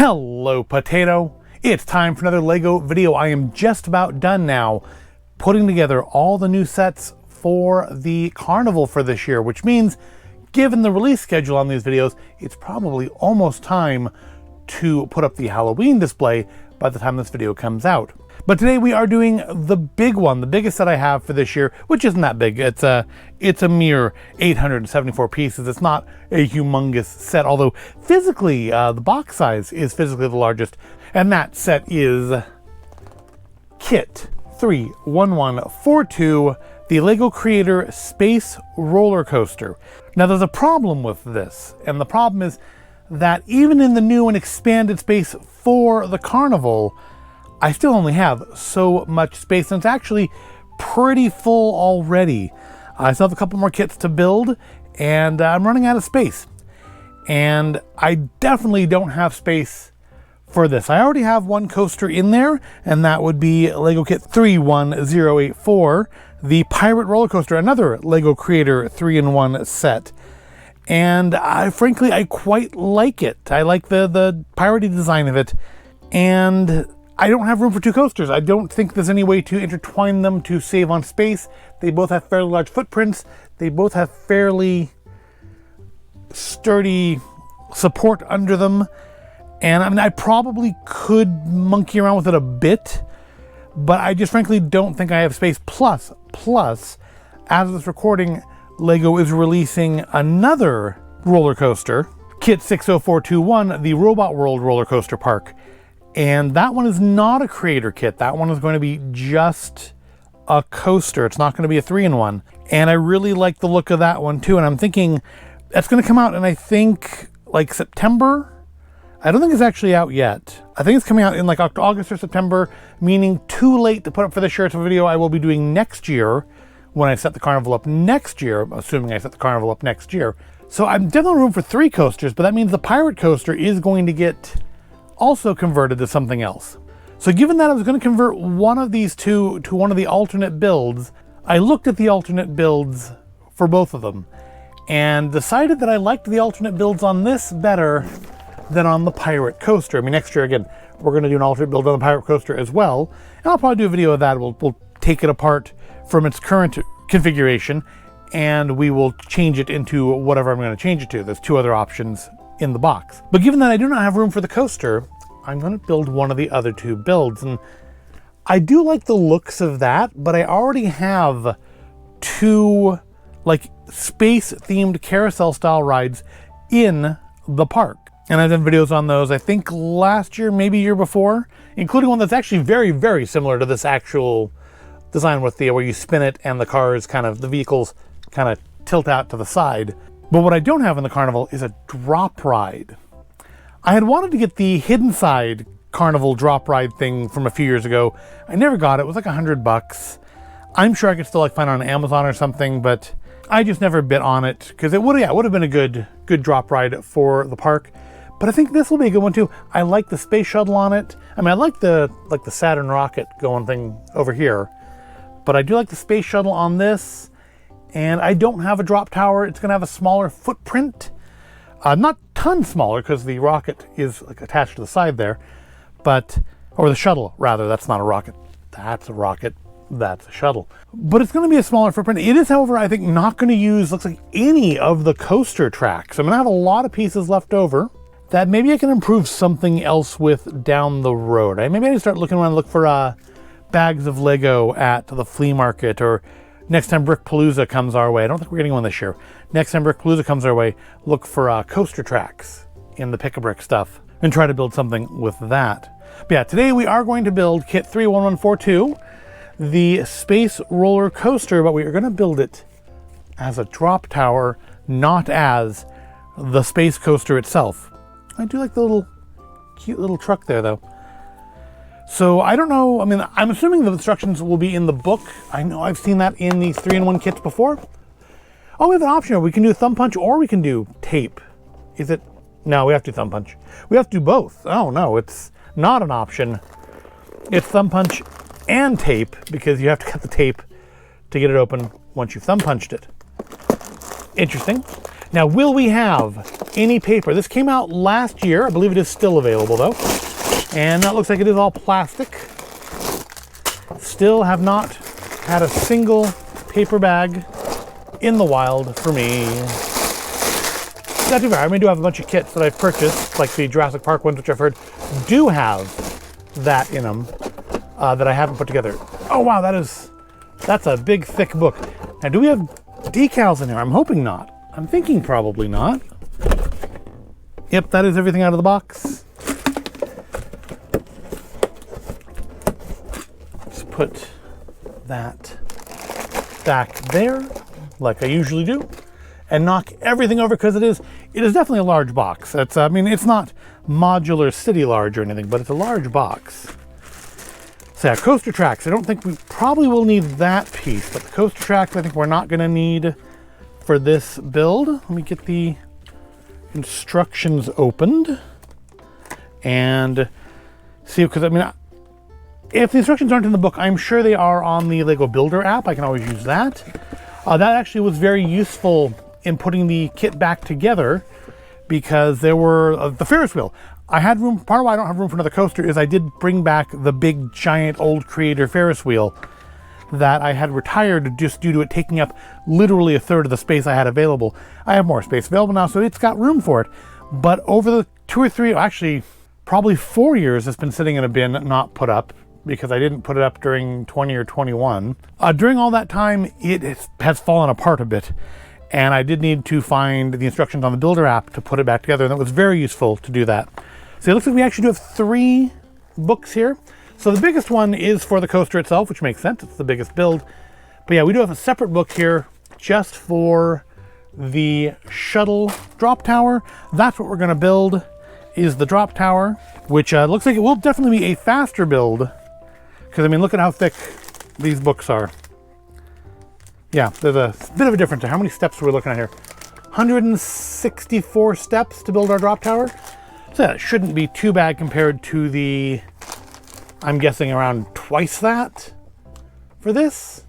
Hello, Potato. It's time for another LEGO video. I am just about done now putting together all the new sets for the carnival for this year, which means, given the release schedule on these videos, it's probably almost time to put up the Halloween display by the time this video comes out. But today we are doing the big one, the biggest set I have for this year, which isn't that big. It's a mere 874 pieces. It's not a humongous set, although physically, the box size is physically the largest. And that set is Kit 31142, the LEGO Creator Space Roller Coaster. Now there's a problem with this, and the problem is that even in the new and expanded space for the carnival, I still only have so much space, and it's actually pretty full already. I still have a couple more kits to build, and I'm running out of space. And I definitely don't have space for this. I already have one coaster in there, and that would be LEGO Kit 31084, the Pirate Roller Coaster, another LEGO Creator 3-in-1 set. And frankly, I quite like it. I like the piratey design of it, and I don't have room for two coasters. I don't think there's any way to intertwine them to save on space. They both have fairly large footprints. They both have fairly sturdy support under them. And I mean, I probably could monkey around with it a bit, but I just frankly don't think I have space. Plus, as of this recording, LEGO is releasing another roller coaster, Kit 60421, the Robot World Roller Coaster Park. And that one is not a creator kit. That one is going to be just a coaster. It's not going to be a 3-in-1. And I really like the look of that one too. And I'm thinking that's going to come out in, I think, like September. I don't think it's actually out yet. I think it's coming out in like August or September, meaning too late to put up for this year. It's a video I will be doing next year when I set the carnival up next year, assuming I set the carnival up next year. So I'm definitely room for 3 coasters, but that means the pirate coaster is going to get also converted to something else. So given that I was going to convert one of these two to one of the alternate builds, I looked at the alternate builds for both of them and decided that I liked the alternate builds on this better than on the pirate coaster. I mean, next year, again, we're going to do an alternate build on the pirate coaster as well, and I'll probably do a video of that. We'll take it apart from its current configuration and we will change it into whatever I'm going to change it to. There's 2 other options in the box. But given that I do not have room for the coaster, I'm going to build one of the other 2 builds. And I do like the looks of that, but I already have 2 like space themed carousel style rides in the park. And I've done videos on those, I think last year, maybe year before, including one that's actually very, very similar to this actual design with the where you spin it and the cars the vehicles kind of tilt out to the side. But what I don't have in the carnival is a drop ride. I had wanted to get the Hidden Side carnival drop ride thing from a few years ago. I never got it. It was like $100. I'm sure I could still like find it on Amazon or something, but I just never bit on it because it would have been a good drop ride for the park. But I think this will be a good one too. I like the space shuttle on it. I mean, I like the Saturn rocket going thing over here, but I do like the space shuttle on this. And I don't have a drop tower. It's going to have a smaller footprint. Not ton smaller because the rocket is like attached to the side there, or the shuttle rather. That's not a rocket. That's a rocket. That's a shuttle. But it's going to be a smaller footprint. It is, however, I think not going to use, looks like, any of the coaster tracks. I'm going to have a lot of pieces left over that maybe I can improve something else with down the road. Maybe I need to start looking around and look for bags of Lego at the flea market, or next time Brickpalooza comes our way. I don't think we're getting one this year. Next time Brickpalooza comes our way, look for coaster tracks in the Pick-a-Brick stuff and try to build something with that. But yeah, today we are going to build Kit 31142, the Space Roller Coaster, but we are going to build it as a drop tower, not as the space coaster itself. I do like the cute little truck there, though. So I don't know, I mean, I'm assuming the instructions will be in the book. I know I've seen that in these 3-in-1 kits before. Oh, we have an option here. We can do thumb punch or we can do tape. Is it? No, we have to do thumb punch. We have to do both. Oh no, it's not an option. It's thumb punch and tape because you have to cut the tape to get it open once you've thumb punched it. Interesting. Now, will we have any paper. This came out last year. I believe it is still available though. And that looks like it is all plastic. Still have not had a single paper bag in the wild for me. Not too bad. I do have a bunch of kits that I've purchased, like the Jurassic Park ones, which I've heard do have that in them, that I haven't put together. Oh wow, that's a big thick book. Now, do we have decals in here? I'm hoping not. I'm thinking probably not. Yep, that is everything out of the box. Let's put that back there, like I usually do, and knock everything over, because it is definitely a large box. It's, I mean, it's not modular city large or anything, but it's a large box. So yeah, coaster tracks. I don't think we probably will need that piece, but the coaster tracks I think we're not going to need for this build. Let me get the instructions opened and see, because I mean, if the instructions aren't in the book, I'm sure they are on the Lego Builder app. I can always use that. That actually was very useful in putting the kit back together, because there were the Ferris wheel. I had room. Part of why I don't have room for another coaster is I did bring back the big giant old Creator Ferris wheel that I had retired just due to it taking up literally a third of the space I had available. I have more space available now, so it's got room for it. But over the 2 or 3, actually probably 4 years, it's been sitting in a bin, not put up, because I didn't put it up during 20 or 21. During all that time, it has fallen apart a bit. And I did need to find the instructions on the Builder app to put it back together, and it was very useful to do that. So it looks like we actually do have 3 books here. So the biggest one is for the coaster itself, which makes sense. It's the biggest build. But yeah, we do have a separate book here just for the shuttle drop tower. That's what we're going to build, is the drop tower, which looks like it will definitely be a faster build. Because, I mean, look at how thick these books are. Yeah, there's a bit of a difference. How many steps are we looking at here? 164 steps to build our drop tower. So that shouldn't be too bad compared to the, I'm guessing, around twice that for this.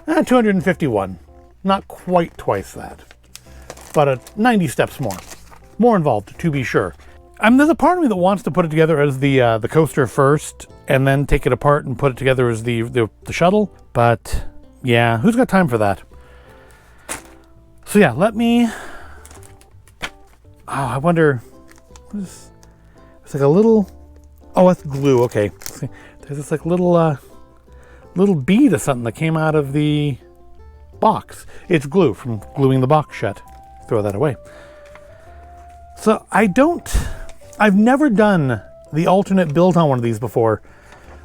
251. Not quite twice that. But 90 steps more. More involved, to be sure. There's a part of me that wants to put it together as the coaster first, and then take it apart and put it together as the shuttle. But yeah, who's got time for that? So yeah, let me... Oh, I wonder... It's like a little... Oh, that's glue. Okay. See, there's this like little bead of something that came out of the box. It's glue from gluing the box shut. Throw that away. So I've never done the alternate build on one of these before.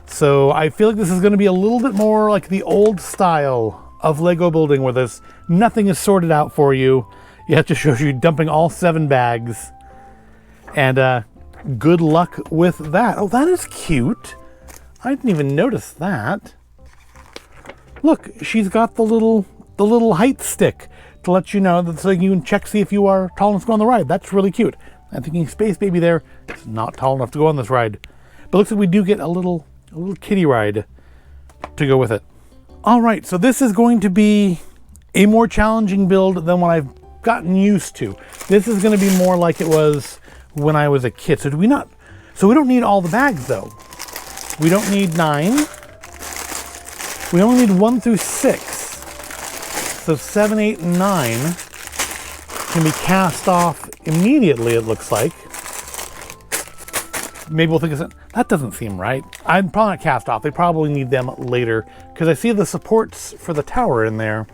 So I feel like this is going to be a little bit more like the old style of Lego building, where there's nothing is sorted out for you. You have to show you dumping all 7 bags. And good luck with that. Oh, that is cute. I didn't even notice that. Look, she's got the little height stick to let you know that, so you can check, see if you are tall enough to go on the ride. That's really cute. I'm thinking Space Baby there is not tall enough to go on this ride. But looks like we do get a little kiddie ride to go with it. All right, so this is going to be a more challenging build than what I've gotten used to. This is going to be more like it was when I was a kid. So we don't need all the bags though. We don't need 9. We only need 1 through 6. So 7, 8, and 9 can be cast off immediately, it looks like. Maybe we'll think that doesn't seem right. I'm probably not cast off. They probably need them later, because I see the supports for the tower in there.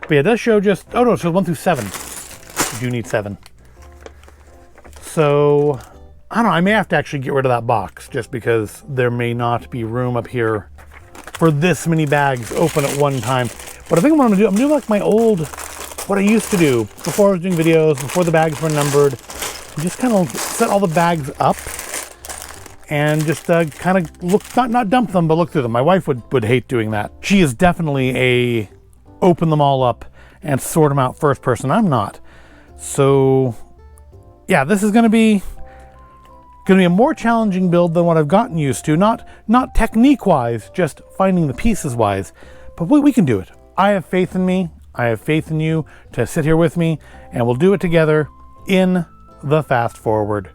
But yeah, it does show just, oh no, it shows 1 through 7. You do need 7. So, I don't know, I may have to actually get rid of that box, just because there may not be room up here for this many bags open at one time. But I think what I'm gonna do like my old, what I used to do before I was doing videos, before the bags were numbered. Just kind of set all the bags up and just kind of look, not dump them, but look through them. My wife would hate doing that. She is definitely a open them all up and sort them out first person. I'm not. So yeah, this is going to be a more challenging build than what I've gotten used to. Not technique wise, just finding the pieces wise. But we can do it. I have faith in me. I have faith in you to sit here with me, and we'll do it together in the fast forward.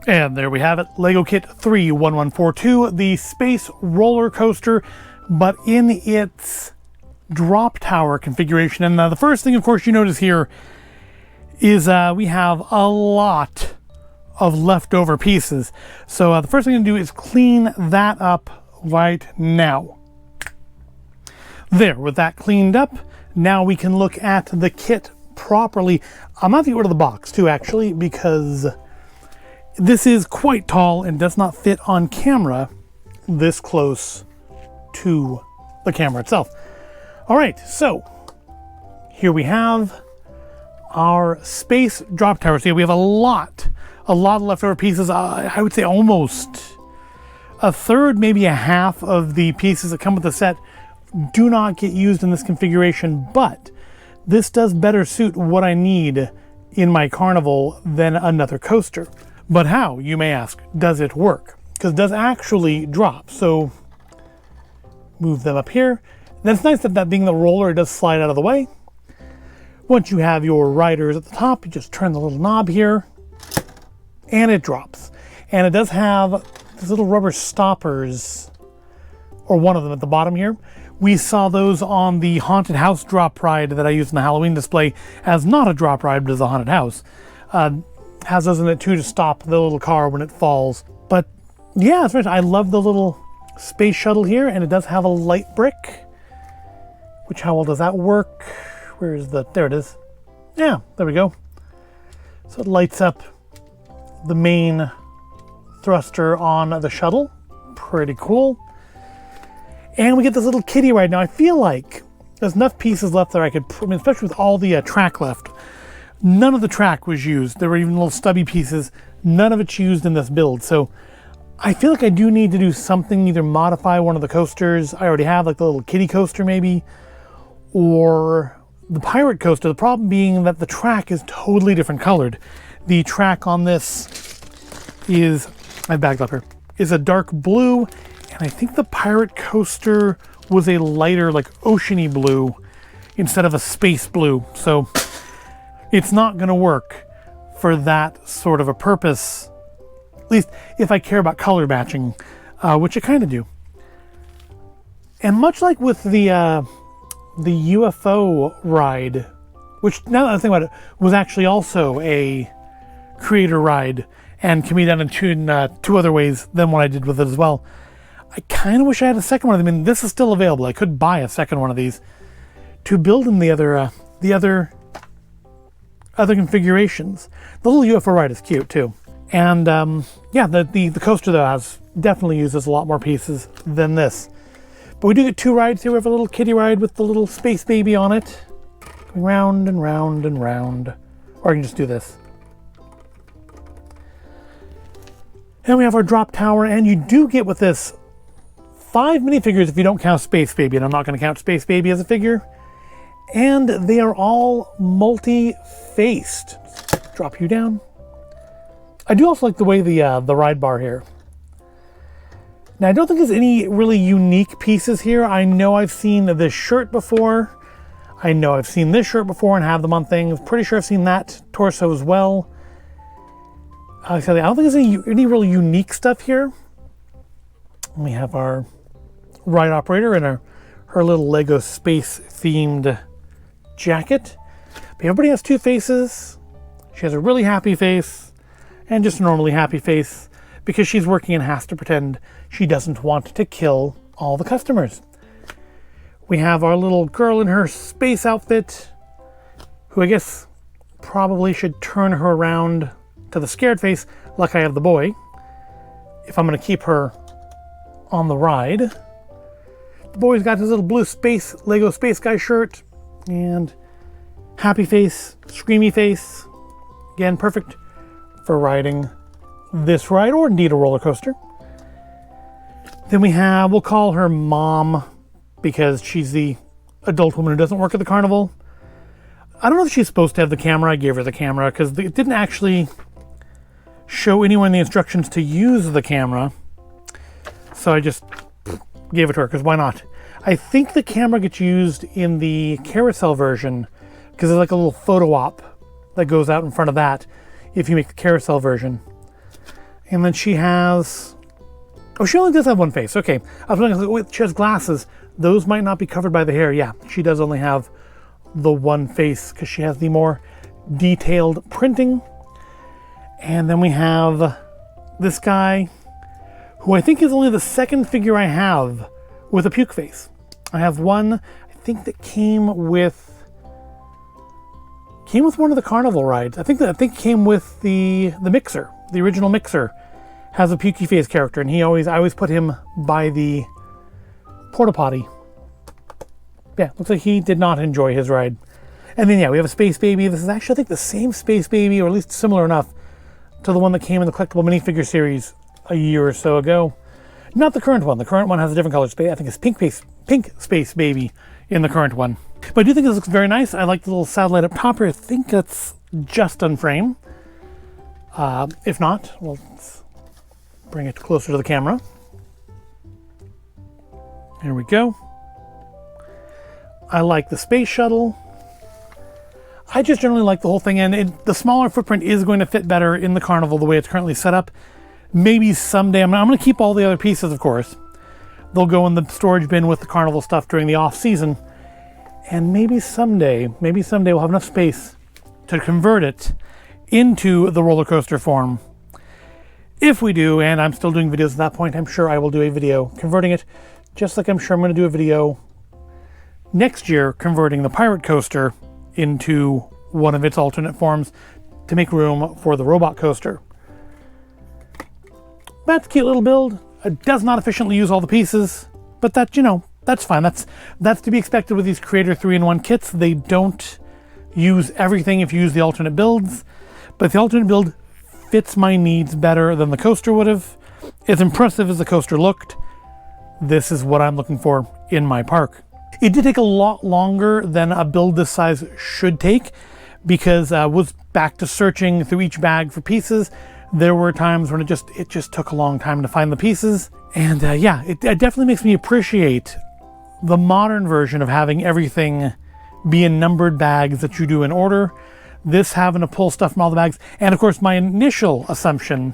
And there we have it, Lego Kit 31142, the space roller coaster, but in its drop tower configuration. And the first thing, of course, you notice here is we have a lot of leftover pieces. So the first thing I'm going to do is clean that up right now. There, with that cleaned up, now we can look at the kit properly. I'm going to get rid of the box too, actually, because this is quite tall and does not fit on camera this close to the camera itself. All right, so here we have our space drop tower. So we have a lot of leftover pieces. I would say almost a third, maybe a half of the pieces that come with the set do not get used in this configuration, but this does better suit what I need in my carnival than another coaster. But how, you may ask, does it work? Because it does actually drop. So move them up here. Then it's nice that being the roller, it does slide out of the way. Once you have your riders at the top, you just turn the little knob here and it drops. And it does have these little rubber stoppers, or one of them at the bottom here. We saw those on the haunted house drop ride that I used in the Halloween display as not a drop ride, but as a haunted house. Has those in it too to stop the little car when it falls. But yeah, it's I love the little space shuttle here, and it does have a light brick. Which, how well does that work? Where is the, there it is. Yeah, there we go. So it lights up the main thruster on the shuttle. Pretty cool. And we get this little kiddie ride. Now I feel like there's enough pieces left that I could, I mean, especially with all the track left. None of the track was used. There were even little stubby pieces. None of it's used in this build. So I feel like I do need to do something, either modify one of the coasters I already have, like the little kiddie coaster maybe, or the pirate coaster. The problem being that the track is totally different colored. The track on this is, I backed up here, is a dark blue, and I think the pirate coaster was a lighter, like oceany blue instead of a space blue. So it's not going to work for that sort of a purpose, at least if I care about color matching, which I kind of do. And much like with the UFO ride, which, now that I think about it, was actually also a creator ride and can be done in two other ways than what I did with it as well. I kind of wish I had a second one of them. I mean, this is still available. I could buy a second one of these to build in the other configurations. The little UFO ride is cute too. And yeah, the coaster though definitely uses a lot more pieces than this. But we do get two rides here. We have a little kiddie ride with the little space baby on it, going round and round and round. Or I can just do this. And we have our drop tower, and you do get with this 5 minifigures if you don't count Space Baby, and I'm not going to count Space Baby as a figure. And they are all multi-faced. Drop you down. I do also like the way the ride bar here. Now, I don't think there's any really unique pieces here. I know I've seen this shirt before. I know I've seen this shirt before and have them on things. Pretty sure I've seen that torso as well. I don't think there's any really unique stuff here. We have our ride operator in her little Lego space themed jacket. But everybody has two faces. She has a really happy face and just a normally happy face because she's working and has to pretend she doesn't want to kill all the customers. We have our little girl in her space outfit, who I guess probably should turn her around to the scared face like I have the boy, if I'm going to keep her on the ride. The boy's got his little blue space Lego space guy shirt and happy face, screamy face. Again, perfect for riding this ride or indeed a roller coaster. Then we'll call her Mom because she's the adult woman who doesn't work at the carnival. I don't know if she's supposed to have the camera. I gave her the camera because it didn't actually show anyone the instructions to use the camera. So I just gave it to her because why not? I think the camera gets used in the carousel version because there's like a little photo op that goes out in front of that if you make the carousel version. And then she has... Oh, she only does have one face. Okay. I was wondering, wait, she has glasses. Those might not be covered by the hair. Yeah, she does only have the one face because she has the more detailed printing. And then we have this guy, who I think is only the second figure I have with a puke face. I have one, I think, that came with one of the carnival rides. I think it came with the mixer. The original mixer has a pukey face character, and I always put him by the porta potty. Yeah, looks like he did not enjoy his ride. And then, yeah, we have a Space Baby. This is actually, I think, the same Space Baby, or at least similar enough to the one that came in the collectible minifigure series a year or so ago. Not the current one. The current one has a different color space. I think it's pink Space Baby in the current one. But I do think this looks very nice. I like the little satellite up top here. I think that's just on frame. If not, well, let's bring it closer to the camera. Here we go. I like the space shuttle. I just generally like the whole thing, and the smaller footprint is going to fit better in the carnival the way it's currently set up. Maybe someday, I'm going to keep all the other pieces, of course. They'll go in the storage bin with the carnival stuff during the off season. And maybe someday we'll have enough space to convert it into the roller coaster form. If we do, and I'm still doing videos at that point, I'm sure I will do a video converting it, just like I'm sure I'm going to do a video next year converting the pirate coaster into one of its alternate forms to make room for the robot coaster. That's a cute little build. It does not efficiently use all the pieces, but that, that's fine. That's to be expected with these Creator 3-in-1 kits. They don't use everything if you use the alternate builds, but the alternate build fits my needs better than the coaster would have. As impressive as the coaster looked, this is what I'm looking for in my park. It did take a lot longer than a build this size should take, because I was back to searching through each bag for pieces. There were times when it just took a long time to find the pieces. And yeah, it definitely makes me appreciate the modern version of having everything be in numbered bags that you do in order. This having to pull stuff from all the bags. And of course, my initial assumption,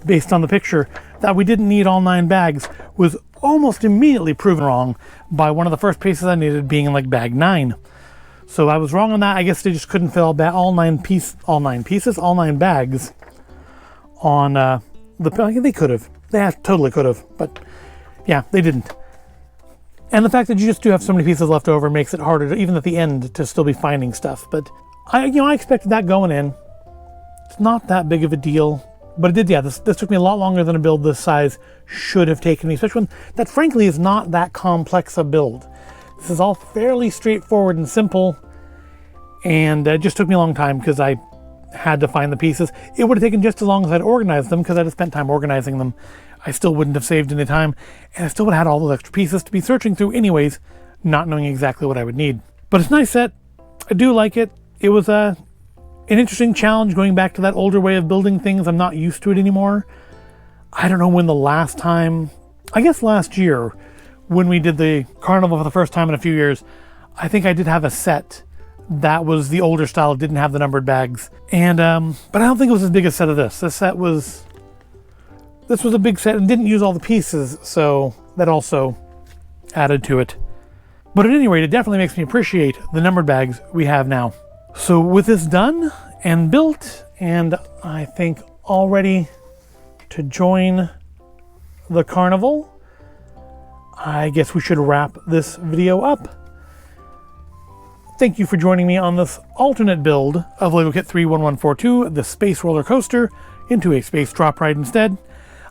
based on the picture, that we didn't need all 9 bags was almost immediately proven wrong by one of the first pieces I needed being in like bag 9. So I was wrong on that. I guess they just couldn't fit all 9 bags on they could have. They totally could have, but yeah, they didn't. And the fact that you just do have so many pieces left over makes it harder, even at the end, to still be finding stuff. But I expected that going in. It's not that big of a deal, but it did. Yeah, this took me a lot longer than a build this size should have taken me, especially one that frankly is not that complex a build. This is all fairly straightforward and simple, and it just took me a long time because I had to find the pieces. It would have taken just as long as I'd organized them, because I'd have spent time organizing them. I still wouldn't have saved any time, and I still would have had all those extra pieces to be searching through anyways, not knowing exactly what I would need. But it's a nice set. I do like it. It was an interesting challenge going back to that older way of building things. I'm not used to it anymore. I don't know when the last time, I guess last year, when we did the carnival for the first time in a few years, I think I did have a set that was the older style, didn't have the numbered bags. And but I don't think it was as big a set of this. This was a big set and didn't use all the pieces, so that also added to it. But at any rate, it definitely makes me appreciate the numbered bags we have now. So with this done and built, and I think all ready to join the carnival, I guess we should wrap this video up. Thank you for joining me on this alternate build of LEGO Kit 3-1142, the Space Roller Coaster, into a space drop ride instead.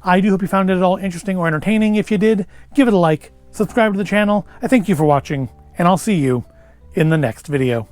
I do hope you found it at all interesting or entertaining. If you did, give it a like, subscribe to the channel. I thank you for watching, and I'll see you in the next video.